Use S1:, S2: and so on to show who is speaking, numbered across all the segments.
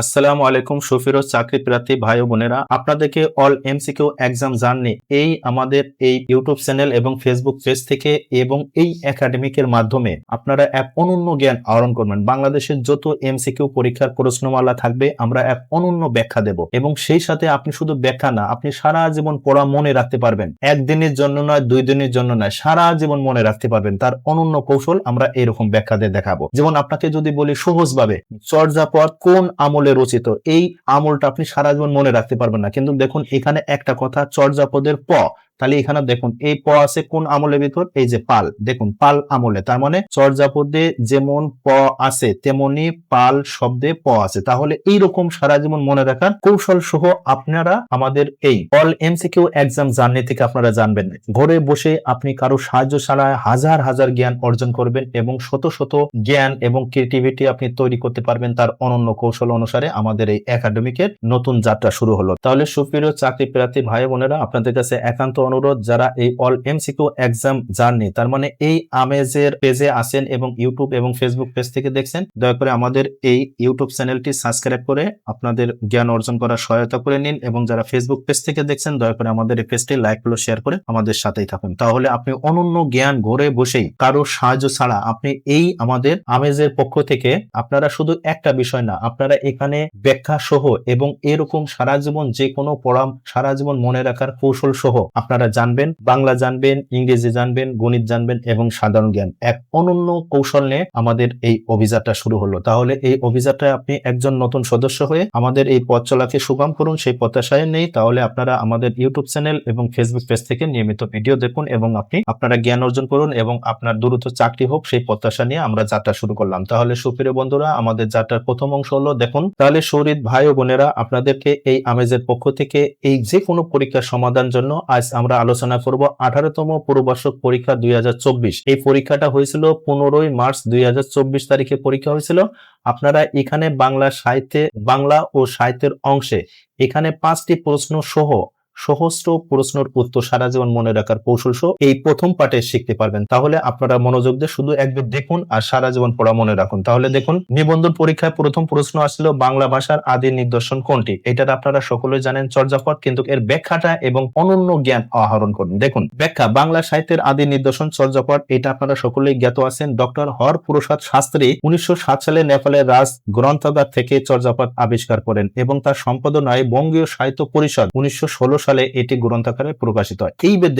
S1: আসসালামু আলাইকুম সুফিরোজ চাকরি প্রার্থী ভাই ও বোনেরা, আপনাদেরকে অল এমসিকিউ এক্সাম জার্নি এই আমাদের এই ইউটিউব চ্যানেল এবং ফেসবুক পেজ থেকে এবং এই একাডেমিকের মাধ্যমে আপনারা এক অনন্য জ্ঞান আহরণ করবেন। বাংলাদেশের যত এমসিকিউ পরীক্ষার প্রশ্নমালা থাকবে আমরা এক অনন্য ব্যাখ্যা দেব এবং সেই সাথে আপনি শুধু ব্যাখ্যা না, আপনি সারা জীবন পড়া মনে রাখতে পারবেন। একদিনের জন্য নয়, 2 দিনের জন্য নয়, সারা জীবন মনে রাখতে পারবেন। তার অনন্য কৌশল আমরা এরকম ব্যাখ্যা দিয়ে দেখাবো। যেমন আপনাকে যদি বলি সহজভাবে, চর্যাপদ কোন আমলে রচিত, এই আমলটা আপনি সারা জীবন মনে রাখতে পারবেন না, কিন্তু দেখুন এখানে একটা কথা, চর্যাপদের প, তাহলে এখানে দেখুন এই প আছে কোন আমলের ভিতর, এই যে পাল, দেখুন পাল আমলে, তার মানে চর্যাপদে যেমন প আছে তেমনি পাল শব্দে প আছে। তাহলে এইরকম সারা জীবন মনে রাখার কৌশল সহ আপনারা আমাদের এই অল এমসিকিউ এক্সাম জার্নি থেকে আপনারা জানবেন। ঘরে বসে আপনি কারো সাহায্য ছাড়া হাজার হাজার জ্ঞান অর্জন করবেন এবং শত শত জ্ঞান এবং ক্রিয়েটিভিটি আপনি তৈরি করতে পারবেন। তার অনন্য কৌশল অনুসারে আমাদের এই একাডেমিকের নতুন যাত্রা শুরু হলো। তাহলে সুপ্রিয় চাকরি প্রার্থী ভাই বোনেরা, আপনাদের কাছে একান্ত অনুরোধ, যারা এই অল এমসিকিউ এক্সাম জার্নি তার মানে এই আমেজের পেজে আসেন এবং ইউটিউব এবং ফেসবুক পেজ থেকে দেখছেন, দয়া করে আমাদের এই ইউটিউব চ্যানেলটি সাবস্ক্রাইব করে আপনাদের জ্ঞান অর্জন করার সহায়তা করে নিন, এবং যারা ফেসবুক পেজ থেকে দেখছেন দয়া করে আমাদের এই পেজটি লাইক ফলো শেয়ার করে আমাদের সাথেই থাকুন। তাহলে আপনি অনন্য জ্ঞান ঘরে বসেই কারো সাহায্য ছাড়া আপনি এই আমাদের আমেজের পক্ষ থেকে আপনারা শুধু একটা বিষয় না, আপনারা এখানে ব্যাখ্যা সহ এবং এরকম সারা জীবন যে কোনো পড়া সারা জীবন মনে রাখার কৌশল সহ আপনারা জানবেন। বাংলা জানবেন, ইংরেজি জানবেন, গণিত জানবেন এবং সাধারণ জ্ঞান, এক অনন্য কৌশল নিয়ে আমাদের এই অভিযাত্রা শুরু হলো। তাহলে এই অভিযাত্রায় আপনি একজন নতুন সদস্য হয়ে আমাদের এই পথ চলাকে সুগম করুন, সেই প্রত্যাশায় নেই। তাহলে আপনারা আমাদের ইউটিউব চ্যানেল এবং ফেসবুক পেজ থেকে নিয়মিত ভিডিও দেখুন এবং আপনারা জ্ঞান অর্জন করুন এবং আপনার দ্রুত চাকরি হোক, সেই প্রত্যাশা নিয়ে আমরা যাত্রা শুরু করলাম। তাহলে সুপ্রিয় বন্ধুরা, আমাদের যাত্রার প্রথম অংশ হলো দেখুন। তাহলে শহীদ ভাই ও বোনেরা, আপনাদেরকে এই আমেজের পক্ষ থেকে এই যে কোনো পরীক্ষার সমাধান জন্য আজ আমরা আলোচনা করব 18তম পূর্ববার্ষিক পরীক্ষা 2024। এই পরীক্ষাটা হয়েছিল 15ই মার্চ 2024 তারিখে পরীক্ষা হয়েছিল। আপনারা এখানে বাংলা ও সাহিত্যের অংশে এখানে 5টি প্রশ্ন সহ সহস্র প্রশ্নের উত্তর সারা জীবন মনে রাখার কৌশল সহ এই প্রথম পাঠে শিখতে পারবেন। তাহলে আপনারা মনোযোগ দিয়ে শুধু একবার দেখুন আর সারা জীবন পড়া মনে রাখুন। তাহলে দেখুন, নিবন্ধন পরীক্ষায় প্রথম প্রশ্ন আসলো বাংলা ভাষার আদি নিদর্শন কোনটি। এটা আপনারা সকলেই জানেন, চর্যাপদ, কিন্তু এর ব্যাখ্যাটা এবং অনন্য জ্ঞান আহরণ করুন। দেখুন ব্যাখ্যা, বাংলা সাহিত্যের আদি নিদর্শন চর্যাপদ, এটা আপনারা সকলেই জ্ঞাত আছেন। ডক্টর হরপ্রসাদ শাস্ত্রী 1907 সালে নেপালের রাজ গ্রন্থাগার থেকে চর্যাপদ আবিষ্কার করেন এবং তার সম্পাদনায় বঙ্গীয় সাহিত্য পরিষদ 1916 সালে এটি গ্রন্থাকারে প্রকাশিত হয়। এইবার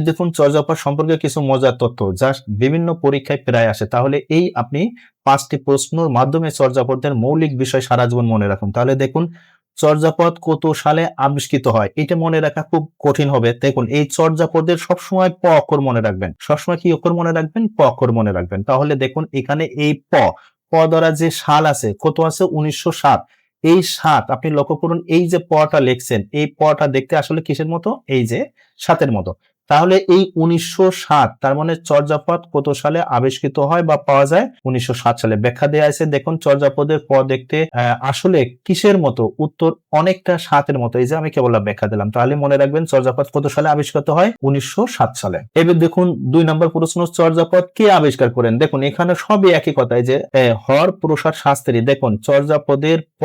S1: দেখুন চর্যাপদ সম্পর্কে কিছু মজার তথ্য যা বিভিন্ন পরীক্ষায় প্রায় আসে। তাহলে এই আপনি 5টি প্রশ্নের মাধ্যমে চর্যাপদের মৌলিক বিষয় সারা জীবন মনে রাখুন। তাহলে দেখুন, চর্যাপদ কত সালে আবিষ্কৃত হয়, এটা মনে রাখা খুব কঠিন হবে। দেখুন, এই চর্যাপদের সবসময় প অক্ষর মনে রাখবেন। সবসময় কি অক্ষর মনে রাখবেন? প অক্ষর মনে রাখবেন। তাহলে দেখুন এখানে এই প দ্বারা যে সাল আছে, কত আছে? 1907। এই 7 আপনি লক্ষ্য করুন, এই যে পটা লিখছেন, এই পটা দেখতে আসলে কিসের মতো? এই যে 7-এর মতো। তাহলে এই 1907 তার মানে চর্যাপদ কত সালে আবিষ্কৃত হয় বা পাওয়া যায়? 1907 সালে। ব্যাখ্যা দেয়া আছে, দেখুন চর্যাপদের প দেখতে আসলে কিসের মতো? উত্তর অনেকটা 7-এর মতো। এই যে আমি কেবল ব্যাখ্যা দিলাম। তাহলে মনে রাখবেন চর্যাপদ কত সালে আবিষ্কৃত হয়? 1907 সালে। এবার দেখুন 2 নম্বর প্রশ্ন, চর্যাপদ কে আবিষ্কার করেন? দেখুন এখানে সবই একই কথা, যে হরপ্রসাদ শাস্ত্রী। দেখুন চর্যাপদের প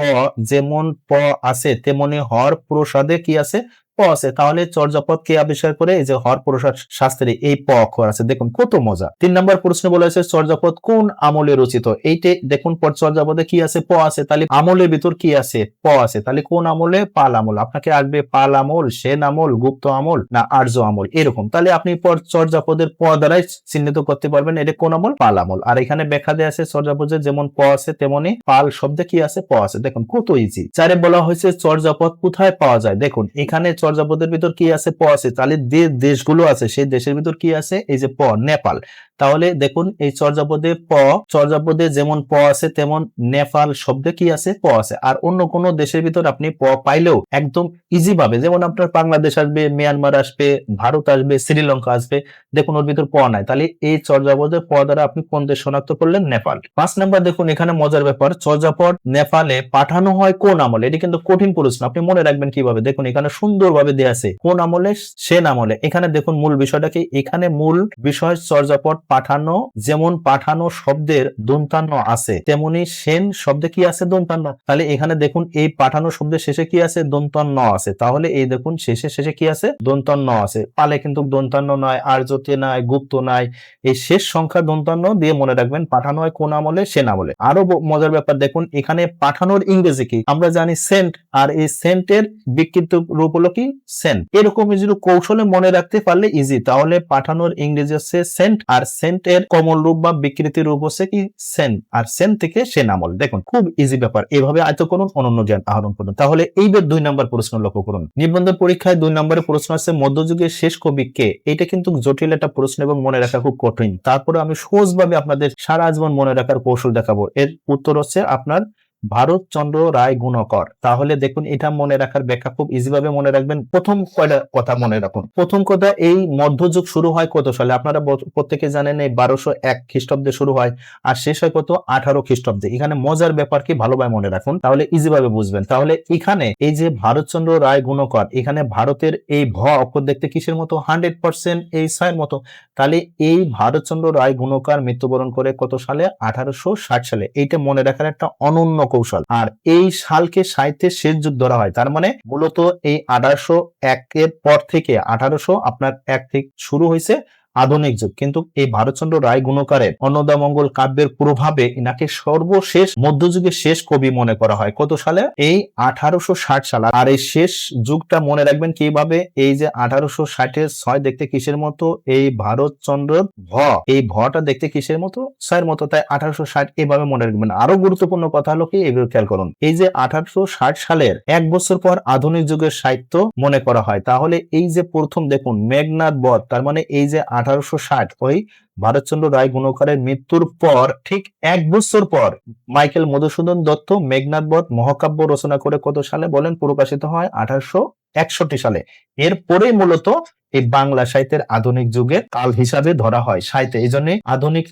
S1: যেমন প আছে তেমনি হরপ্রসাদে কি আছে? প আছে। তাহলে চর্যাপদ কে আবিষ্কার করে? এই যে হরপ্রসাদ শাস্ত্রী, এই প অক্ষর আছে। দেখুন কত মজা। 3 নম্বর প্রশ্ন বলা হয়েছে চর্যাপদ কোন আমলে রচিত। এইটা দেখুন চর্যাপদে কি আছে? প আছে। তাহলে আমলের ভিতর কি আছে? প আছে। তাহলে কোন আমলে? পাল আমল। আপনাকে আসবে পাল আমল, সেন আমল, গুপ্ত আমল না আর্য আমল, এরকম। তাহলে আপনি চর্যাপদের প দ্বারাই চিহ্নিত করতে পারবেন এটা কোন আমল? পাল আমল। আর এখানে ব্যাখ্যা দেয়া আছে চর্যাপদের যেমন প আছে তেমনি পাল শব্দে কি আছে? প আছে। দেখুন কত ইজি। 4-এ বলা হয়েছে চর্যাপদ কোথায় পাওয়া যায়। দেখুন এখানে চর্যাপদের ভিতর কি আছে? প আছে। তাহলে যে দেশগুলো আছে সেই দেশের ভিতর কি আছে? এই যে প, নেপাল। তাহলে দেখুন এই চর্যাপদে যেমন প আছে তেমন নেপাল শব্দে কি আছে? প আছে। আর অন্য কোন দেশের ভিতর আপনি প পাইলেও একদম ইজি ভাবে, যেমন আপনার বাংলাদেশ আসবে, মিয়ানমার আসবে, ভারত আসবে, শ্রীলঙ্কা আসবে, দেখুন ওর ভিতর প নাই। তাহলে এই চর্যাপদের প দ্বারা আপনি কোন দেশ শনাক্ত করলেন? নেপাল। 5 নাম্বার দেখুন এখানে মজার ব্যাপার, চর্যাপদ নেপালে পাঠানো হয় কোন আমলে। এটি কিন্তু কঠিন প্রশ্ন, আপনি মনে রাখবেন কিভাবে? দেখুন এখানে সুন্দর সুন্দরভাবে দেয়া আছে কোন আমলে, সেন আমলে। এখানে দেখুন মূল বিষয়টা কি, এখানে মূল বিষয় চর্যাপদ পাঠানো, যেমন পাঠানো শব্দের দন্তান্ন আছে তেমনি সেন শব্দে কি আছে, দন্তান্ন। তাহলে এখানে দেখুন এই পাঠানো শব্দের শেষে কি আছে, দন্তান্ন আছে। তাহলে এই দেখুন শেষে কি আছে, দন্তান্ন আছে। পালে কিন্তু দন্তান্ন নয়, আর্যতে নাই, গুপ্ত নাই, এই শেষ সংখ্যা দন্তান্ন দিয়ে মনে রাখবেন পাঠানো হয় কোন আমলে, সেন আমলে। আরো মজার ব্যাপার দেখুন, এখানে পাঠানোর ইংরেজি কি, আমরা জানি সেন্ট, আর এই সেন্টের বিকৃত রূপ হলো কি, সেন্ট। এরকম যদি কৌশলে মনে রাখতে পারলে ইজি। তাহলে পাঠানোর ইংরেজি হচ্ছে সেন্ট, আর সেন্টের কমল রূপ বা বিকৃতি রূপ হচ্ছে কি, সেন, আর সেন থেকে সেন আমল। দেখুন খুব ইজি ব্যাপার, এভাবে আয়ত্ত করুন, অনন্য জ্ঞান আহরণ করুন। তাহলে এইবার 2 নম্বর প্রশ্ন লক্ষ্য করুন। নিবন্ধন পরীক্ষায় 2 নম্বরের প্রশ্ন আছে মধ্যযুগের শেষ কবি কে। এটা কিন্তু জটিল একটা প্রশ্ন এবং মনে রাখা খুব কঠিন। তারপরে আমি সহজভাবে আপনাদের সারা জীবন মনে রাখার কৌশল দেখাবো। এর উত্তর হচ্ছে আপনার ভারতচন্দ্র রায় গুণকর। তাহলে দেখুন এটা মনে রাখার ব্যাখ্যা খুব ইজি ভাবে মনে রাখবেন। প্রথম কয়টা কথা মনে রাখুন। প্রথম কথা, এই মধ্যযুগ শুরু হয় কত সালে, আপনারা প্রত্যেকে জানেন এই 1201 খ্রিস্টাব্দে শুরু হয় আর শেষ হয় কত, 18 খ্রিস্টাব্দে। এখানে মজার ব্যাপার কি, ভালোভাবে মনে রাখুন, তাহলে ইজি ভাবে বুঝবেন। তাহলে এখানে এই যে ভারতচন্দ্র রায় গুণকর, এখানে ভারতের এই ভ অক্ষর দেখতে কিসের মতো, 100% এই ছয়ের মতো। তাহলে এই ভারতচন্দ্র রায় গুণকর মৃত্যুবরণ করে কত সালে, 1860 সালে। এইটা মনে রাখার একটা অনন্য কৌশল। আর এই সালকে সাহিত্যের শেষ যুগ ধরা হয়। তার মানে মূলত এই 1801 এর পর থেকে 1801 থেকে শুরু হয়েছে আধুনিক যুগ। কিন্তু এই ভারতচন্দ্র রায় গুণকারের অন্নদামঙ্গল কাব্যের প্রভাবে ইনাকে সর্বশেষ মধ্যযুগের শেষ কবি মনে করা হয় কত সালে, এই 1860 সাল। আর এই শেষ যুগটা মনে রাখবেন কিভাবে, এই যে 1860 6 দেখতে কিসের মতো, এই ভারতচন্দ্র ভ, এই ভটা দেখতে কিসের মতো, 6 মতো, তাই 1860 এভাবে মনে রাখবেন। আরো গুরুত্বপূর্ণ কথা হলো কি, এগুলো খেয়াল করুন, এই যে 1860 সালের 1 বছর পর আধুনিক যুগের সাহিত্য মনে করা হয়। তাহলে এই যে প্রথম দেখুন মেঘনাদ বধ, তার মানে এই যে 1860 ওই ভারতচন্দ্র রায় গুণকারের মৃত্যুর পর ঠিক 1 বছর পর মাইকেল মধুসূদন দত্ত মেঘনাদ বধ মহাকাব্য রচনা করে কত সালে বলেন, প্রকাশিত হয় 1861 সালে। এরপরে মূলত এই বাংলা সাহিত্যের আধুনিক যুগের কাল হিসাবে ধরা হয় সাহিত্যে। এই জন্য আধুনিক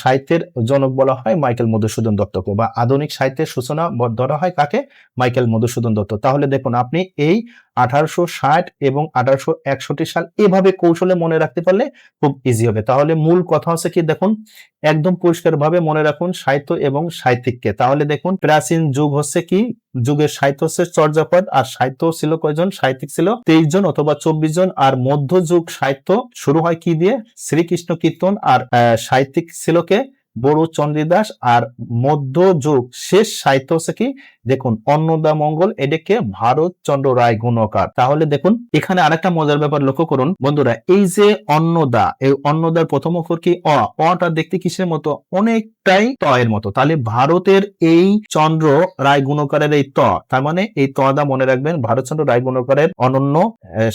S1: সাহিত্যের জনক বলা হয় মাইকেল মধুসূদন দত্তকে, বা আধুনিক সাহিত্যের সূচনা ধরা হয় কাকে, মাইকেল মধুসূদন দত্ত। তাহলে দেখুন আপনি এই 1860 এবং 1861 সাল এভাবে কৌশলে মনে রাখতে পারলে খুব ইজি হবে। তাহলে মূল কথা হচ্ছে কি, দেখুন একদম পরিষ্কার ভাবে মনে রাখুন সাহিত্য এবং সাহিত্যিককে। তাহলে দেখুন প্রাচীন যুগ হচ্ছে কি, যুগের সাহিত্য হচ্ছে চর্যাপদ, আর সাহিত্য ছিল কয়জন, সাহিত্যিক ছিল 23 জন অথবা 24 জন। আর মধ্যযুগ সাহিত্য শুরু হয় কি দিয়ে, শ্রীকৃষ্ণ কীর্তন, আর সাহিত্যিক ছিল কে, বড়ু চন্দ্রদাস। আর মধ্যযুগ শেষ সাহিত্য হচ্ছে কি, দেখুন অন্নদামঙ্গল, এটাকে ভারতচন্দ্র রায় গুণকার। তাহলে দেখুন এখানে আরেকটা মজার ব্যাপার লক্ষ্য করুন বন্ধুরা, এই যে অন্নদা, এই অন্নদার প্রথম অক্ষর কি, অটা দেখতে কিসের মতো, অনেকটাই ত এর মতো। তাহলে ভারতের এই চন্দ্র রায় গুণকারের এই ত, তার মানে এই তদা মনে রাখবেন, ভারতচন্দ্র রায় গুণকারের অনন্য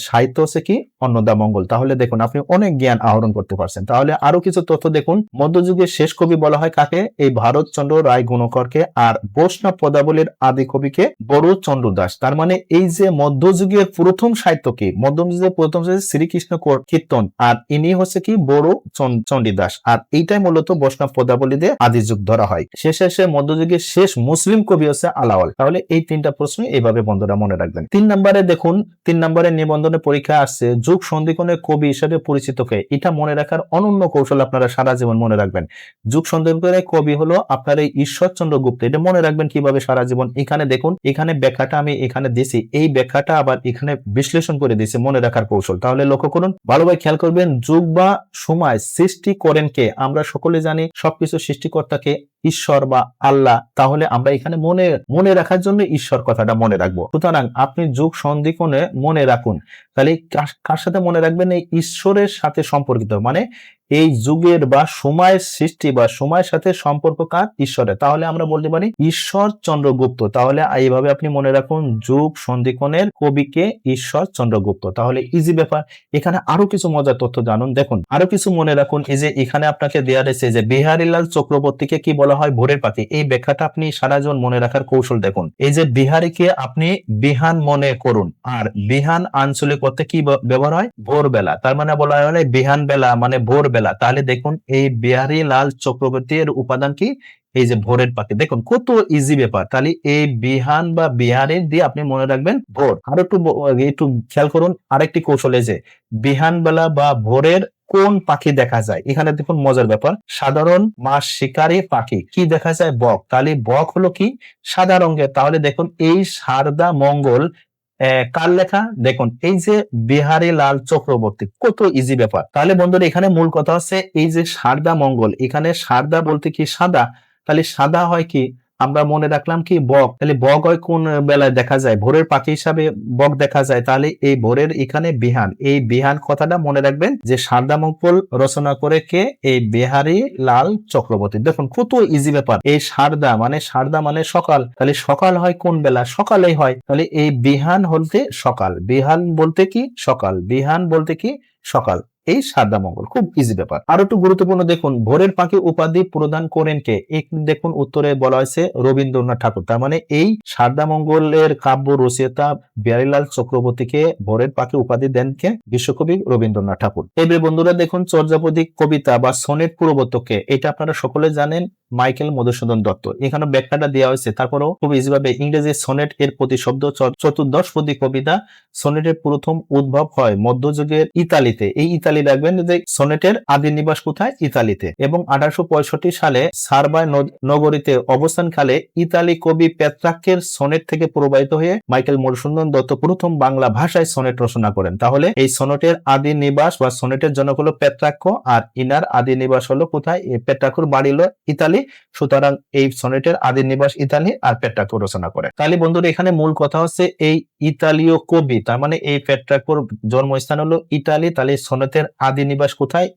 S1: সাহিত্য হচ্ছে কি, অন্নদামঙ্গল। তাহলে দেখুন আপনি অনেক জ্ঞান আহরণ করতে পারছেন। তাহলে আরো কিছু তথ্য দেখুন, মধ্যযুগের শেষ কবি বলা হয় কাকে, এই ভারতচন্দ্র রায় গুণকরকে। আর বৈষ্ণব পদাবলীর আদি কবিকে বড়ু চন্দ্রদাস। তার মানে এই যে মধ্যযুগের প্রথম সাহিত্য কি, মধ্যযুগের প্রথম শ্রীকৃষ্ণ কীর্তন, আর ইনি হচ্ছে কি বড়ু চন্ডীদাস। আর এইটাই মূলত বৈষ্ণব পদাবলীতে আদি যুগ ধরা হয়। শেষে মধ্যযুগের শেষ মুসলিম কবি হচ্ছে আলাওল। তাহলে এই 3টা প্রশ্ন এইভাবে বন্ধুরা মনে রাখবেন। 3 নম্বরে দেখুন, 3 নম্বরের নিবন্ধনে পরীক্ষা আসছে যুগ সন্ধিক্ষণের কবি হিসেবে পরিচিত কে। এটা মনে রাখার অনন্য কৌশল আপনারা সারা জীবন মনে রাখবেন। যুগ সন্ধিক্ষণের কবি হলো আপনার এই ঈশ্বরচন্দ্র গুপ্ত। এটা মনে রাখবেন কিভাবে সারা জীবন। এখানে দেখুন, এখানে ব্যাখ্যাটা আমি এখানে দিছি, এই ব্যাখ্যাটা আবার এখানে বিশ্লেষণ করে দিয়েছি মনে রাখার কৌশল। তাহলে লক্ষ্য করুন, ভালোভাবে খেয়াল করবেন, যুগ বা সময় সৃষ্টি করেন কে, আমরা সকলে জানি সবকিছু সৃষ্টিকর্তাকে ঈশ্বর বা আল্লাহ। তাহলে আমরা এখানে মনে রাখার জন্য ঈশ্বর কথাটা মনে রাখবো। সুতরাং আপনি যুগ সন্ধিক্ষণে মনে রাখুন। তাহলে কার সাথে মনে রাখবেন, এই ঈশ্বরের সাথে সম্পর্কিত, মানে এই যুগের বা সময়ের সৃষ্টি বা সময়ের সাথে সম্পর্ক কার, ঈশ্বরের। তাহলে আমরা বলতে পারি ঈশ্বর চন্দ্রগুপ্ত। তাহলে এইভাবে আপনি মনে রাখুন, যুগ সন্ধিক্ষণের কবিকে ঈশ্বর চন্দ্রগুপ্ত। তাহলে ইজি ব্যাপার। এখানে আরো কিছু মজার তথ্য জানুন। দেখুন আরো কিছু মনে রাখুন, এই যে এখানে আপনাকে দেয়া রয়েছে যে বিহারীলাল চক্রবর্তীকে কি বলা বলা হয় ভোরের পাখি। এই ব্যাখ্যাটা আপনি সারা জীবন মনে রাখার কৌশল দেখুন। এই যে বিহারীকে আপনি বিহান মনে করুন, আর বিহান আঞ্চলিক অর্থে কি ব্যবহার হয়? ভোরবেলা। তার মানে বলা হয় বিহান বেলা মানে ভোরবেলা। তাহলে দেখুন এই বিহারী লাল চক্রবর্তীর উপাদান কি? এই যে ভোরের পাখি। দেখুন কত ইজি ব্যাপার। তাহলে এই বিহান বা বিহারী দিয়ে আপনি মনে রাখবেন ভোর। আর একটু খেয়াল করুন আরেকটি কৌশল, এই যে বিহান বেলা বা ভোরের কোন পাখি দেখা যায়? এখানে দেখুন মজার ব্যাপার, সাধারণ মাছ শিকারী পাখি কি দেখা যায়? বক। তাহলে বক হলো কি? সাদা রঙের। তাহলে দেখুন এই সারদা মঙ্গল কার লেখা? দেখুন এই যে বিহারী লাল চক্রবর্তী, কত ইজি ব্যাপার। তাহলে বন্ধুরা এখানে মূল কথা হচ্ছে এই যে সারদা মঙ্গল, এখানে সারদা বলতে কি সাদা, তাহলে সাদা হয় কি? আমরা মনে রাখলাম কি বক, তাহলে বক হয় কোন বেলায় দেখা যায়? ভোরের পাখি হিসাবে বক দেখা যায়। তাহলে এই ভোরের এখানে বিহান, এই বিহান কথাটা মনে রাখবেন যে সারদা মঙ্গল রচনা করে কে? এই বিহারী লাল চক্রবর্তী। দেখুন কত ইজি ব্যাপার। এই সারদা মানে সকাল, তাহলে সকাল হয় কোন বেলা? সকালেই হয়। তাহলে এই বিহান বলতে সকাল, বিহান বলতে কি সকাল, বিহান বলতে কি সকাল। এই সারদা মঙ্গল, খুব ইজি ব্যাপার। আরো একটু গুরুত্বপূর্ণ দেখুন, ভোরের পাখি উপাধি প্রদান করেন কে? দেখুন উত্তরে বলা হয়েছে রবীন্দ্রনাথ ঠাকুর। তার মানে এই সারদা মঙ্গলের কাব্য রচয়িতা বিহারীলাল চক্রবর্তীকে ভোরের পাখি উপাধি দেন কে? বিশ্বকবি রবীন্দ্রনাথ ঠাকুর। এবার বন্ধুরা দেখুন চর্যাপদী কবিতা বা সনেট প্রবর্তক কে? এটা আপনারা সকলে জানেন, মাইকেল মধুসূদন দত্ত। এখানে ব্যাখ্যাটা দেওয়া হয়েছে, তারপরেও খুব ইজি ভাবে ইংরেজি সনেট এর প্রতিশব্দ চতুর্দশপদী কবিতা। সনেটের প্রথম উদ্ভব হয় মধ্যযুগের ইতালিতে। এই ইতালি রাখবেন যে সনেটের আদি নিবাস কোথায়? ইতালিতে। এবং 1865 সালে সার্বায় নগরীতে অবস্থানকালে ইতালি কবি পেত্রাক্কের সনেট থেকে প্রবাহিত হয়ে মাইকেল মধুসূদন দত্ত প্রথম বাংলা ভাষায় সনেট রচনা করেন। তাহলে এই সনেটের আদি নিবাস বা সনেটের জনক হলো পেত্রাক্ক, আর ইনার আদি নিবাস হলো কোথায়? পেত্রাক্কর বাড়ি হলো ইতালি। সুতরাং এই সনেটের আদি নিবাস ইতালি, আর পেট্রাক্কো রচনা করে। তাহলে বন্ধুরা এখানে মূল কথা হচ্ছে এই ইতালীয় কবি, তার মানে এই পেট্রাক্কোর জন্মস্থান হলো ইতালি। তাহলে সনেটের আদি নিবাস কোথায়?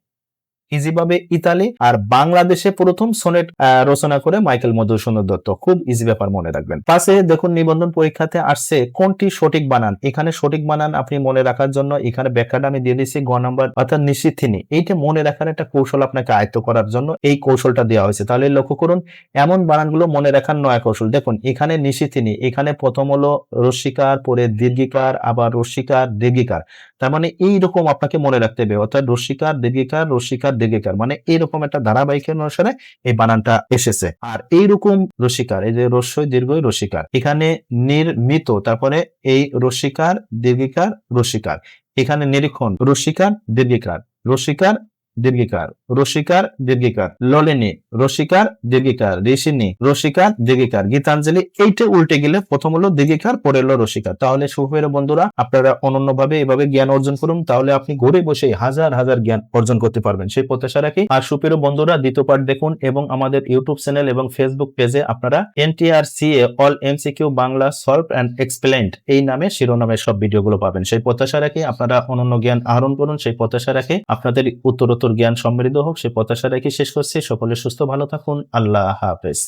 S1: ইজি ভাবে ইতালি। আর বাংলাদেশে প্রথম সনেট রচনা করে মাইকেল মধুসূদন দত্ত। খুব ইজি ব্যাপার, মনে রাখবেন। পাশে দেখুন নিবন্ধন পরীক্ষাতে আসছে কোনটি সঠিক বানান? এখানে সঠিক বানান আপনি মনে রাখার জন্য এখানে ব্যাখ্যাটা আমি দিয়ে দিচ্ছি গ নাম্বার, অর্থাৎ নিশিথিনী। এইটা মনে রাখার একটা কৌশল আপনাকে আয়ত্ত করার জন্য এই কৌশলটা দেওয়া হয়েছে। তাহলে লক্ষ্য করুন এমন বানানগুলো মনে রাখার নয়া কৌশল। দেখুন এখানে নিশিথিনী, এখানে প্রথম হলো রস্যিকার, পরে দীর্ঘিকার, আবার রস্যিকার দীর্ঘিকার। তার মানে এইরকম আপনাকে মনে রাখতে হবে, অর্থাৎ রস্যিকার দীর্ঘিকার রস্যিকার দীর্ঘিকার, মানে এইরকম একটা ধারাবাহিক অনুসারে এই বানানটা এসেছে। আর এইরকম রস্যিকার, এই যে রস্যই দীর্ঘই রস্যিকার, এখানে নির্মিত, তারপরে এই রস্যিকার দীর্ঘিকার রস্যিকার, এখানে নিরীক্ষণ রস্যিকার দীর্ঘিকার রস্যিকার দীর্ঘিকার রস্যিকার দীর্ঘিকার, ললিনী রস্যিকার দীর্ঘিকার, ঋষিনী রস্যিকার দীর্ঘিকার, গীতাঞ্জলি। এইটা উল্টে গেলে প্রথম হলো দীর্ঘিকার, পরে হলো রস্যিকার। তাহলে সুপ্রিয় বন্ধুরা আপনারা অনন্যভাবে এভাবে জ্ঞান অর্জন করুন, তাহলে আপনি ঘরে বসে হাজার হাজার জ্ঞান অর্জন করতে পারবেন, সেই প্রত্যাশা রাখি। আর সুপ্রিয় বন্ধুরা দ্বিতীয় পার্ট দেখুন, এবং আমাদের ইউটিউব চ্যানেল এবং ফেসবুক পেজে আপনারা NTRCA all MCQ Bangla solve and explained এই নামে শিরোনামে সব ভিডিওগুলো পাবেন, সেই প্রত্যাশা রাখি। আপনারা অনন্য জ্ঞান আহরণ করুন, সেই প্রত্যাশা রাখি। আপনাদের উত্তরোত্তর জ্ঞান সমৃদ্ধ হোক, সেই প্রত্যাশা রেখে শেষ করছি। সকলে সুস্থ ভালো থাকুন। আল্লাহ হাফেজ।